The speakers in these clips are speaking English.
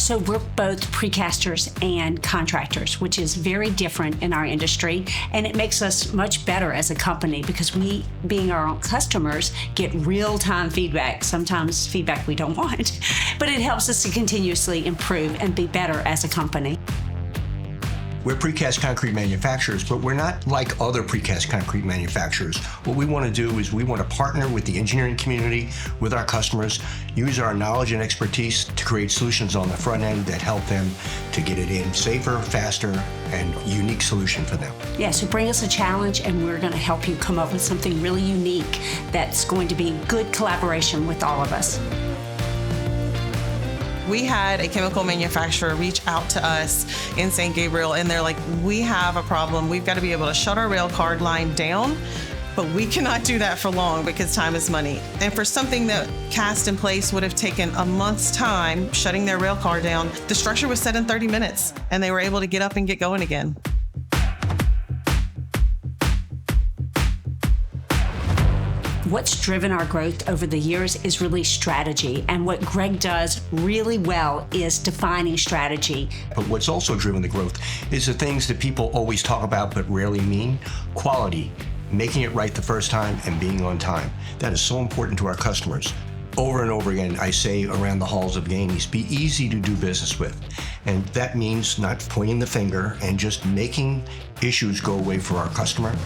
So we're both precasters and contractors, which is very different in our industry, and it makes us much better as a company because we, being our own customers, get real-time feedback, sometimes feedback we don't want, but it helps us to continuously improve and be better as a company. We're precast concrete manufacturers, but we're not like other precast concrete manufacturers. What we want to do is we want to partner with the engineering community, with our customers, use our knowledge and expertise to create solutions on the front end that help them to get it in safer, faster, and unique solution for them. Yeah, so bring us a challenge and we're going to help you come up with something really unique that's going to be good collaboration with all of us. We had a chemical manufacturer reach out to us in St. Gabriel, and they're like, we have a problem. We've got to be able to shut our rail car line down, but we cannot do that for long because time is money. And for something that cast in place would have taken a month's time, shutting their rail car down, the structure was set in 30 minutes, and they were able to get up and get going again. What's driven our growth over the years is really strategy. And what Greg does really well is defining strategy. But what's also driven the growth is the things that people always talk about but rarely mean. Quality, making it right the first time, and being on time. That is so important to our customers. Over and over again, I say around the halls of Gainey's, be easy to do business with. And that means not pointing the finger and just making issues go away for our customer.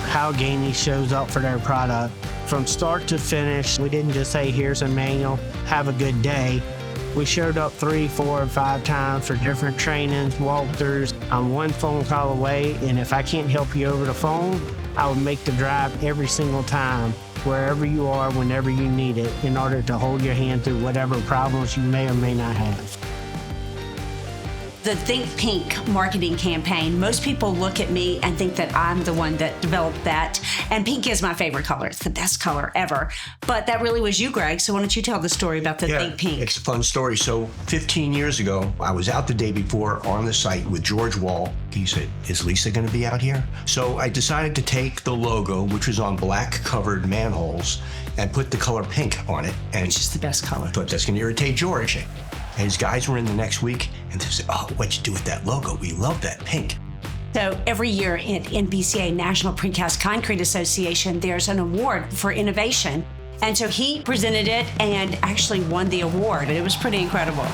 How Gainey shows up for their product. From start to finish, we didn't just say, here's a manual, have a good day. We showed up 3, 4, 5 times for different trainings, walkthroughs. I'm one phone call away, and if I can't help you over the phone, I would make the drive every single time, wherever you are, whenever you need it, in order to hold your hand through whatever problems you may or may not have. The Think Pink marketing campaign, most people look at me and think that I'm the one that developed that. And pink is my favorite color. It's the best color ever. But that really was you, Greg. So why don't you tell the story about the Think Pink? It's a fun story. So 15 years ago, I was out the day before on the site with George Wall. He said, is Lisa going to be out here? So I decided to take the logo, which was on black covered manholes, and put the color pink on it. And Which is the best color. I thought that's going to irritate George. And his guys were in the next week, and they said, oh, what'd you do with that logo? We love that pink. So every year in NPCA, National Precast Concrete Association, there's an award for innovation. And so he presented it and actually won the award. It was pretty incredible.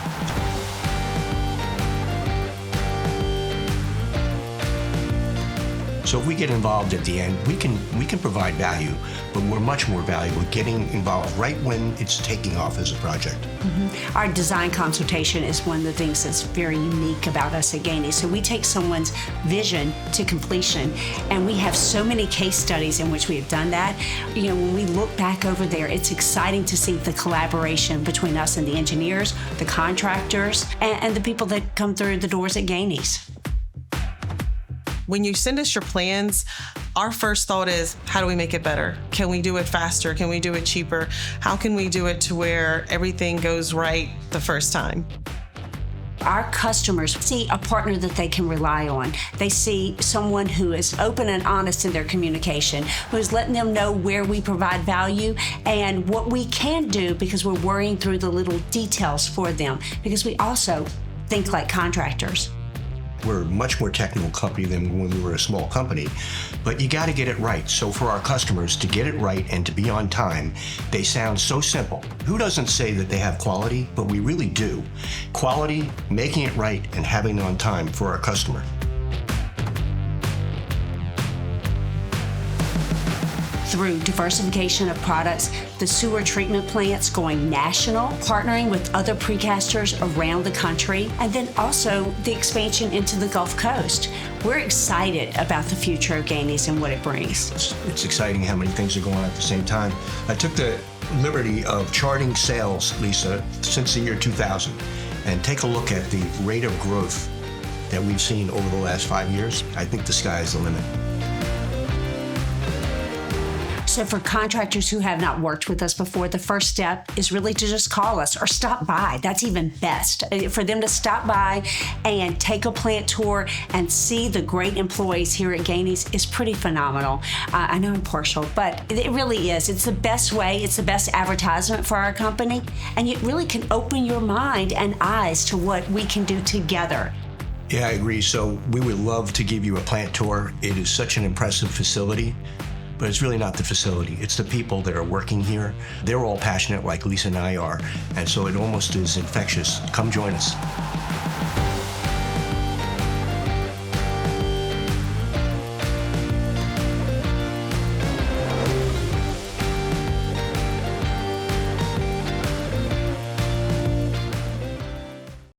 So if we get involved at the end, we can provide value, but we're much more valuable getting involved right when it's taking off as a project. Mm-hmm. Our design consultation is one of the things that's very unique about us at Gainey. So we take someone's vision to completion, and we have so many case studies in which we have done that. You know, when we look back over there, it's exciting to see the collaboration between us and the engineers, the contractors, and the people that come through the doors at Gainey's. When you send us your plans, our first thought is, how do we make it better? Can we do it faster? Can we do it cheaper? How can we do it to where everything goes right the first time? Our customers see a partner that they can rely on. They see someone who is open and honest in their communication, who's letting them know where we provide value and what we can do because we're worrying through the little details for them, because we also think like contractors. We're a much more technical company than when we were a small company, but you got to get it right. So for our customers to get it right and to be on time, they sound so simple. Who doesn't say that they have quality? But we really do. Quality, making it right, and having it on time for our customer. Through diversification of products, the sewer treatment plants going national, partnering with other precasters around the country, and then also the expansion into the Gulf Coast. We're excited about the future of Gainey's and what it brings. It's exciting how many things are going on at the same time. I took the liberty of charting sales, Lisa, since the year 2000, and take a look at the rate of growth that we've seen over the last 5 years. I think the sky is the limit. So for contractors who have not worked with us before, the first step is really to just call us or stop by. That's even best. For them to stop by and take a plant tour and see the great employees here at Gainey's is pretty phenomenal. I know I'm partial, but it really is. It's the best way. It's the best advertisement for our company. And it really can open your mind and eyes to what we can do together. Yeah, I agree. So we would love to give you a plant tour. It is such an impressive facility, but it's really not the facility. It's the people that are working here. They're all passionate like Lisa and I are, and so it almost is infectious. Come join us.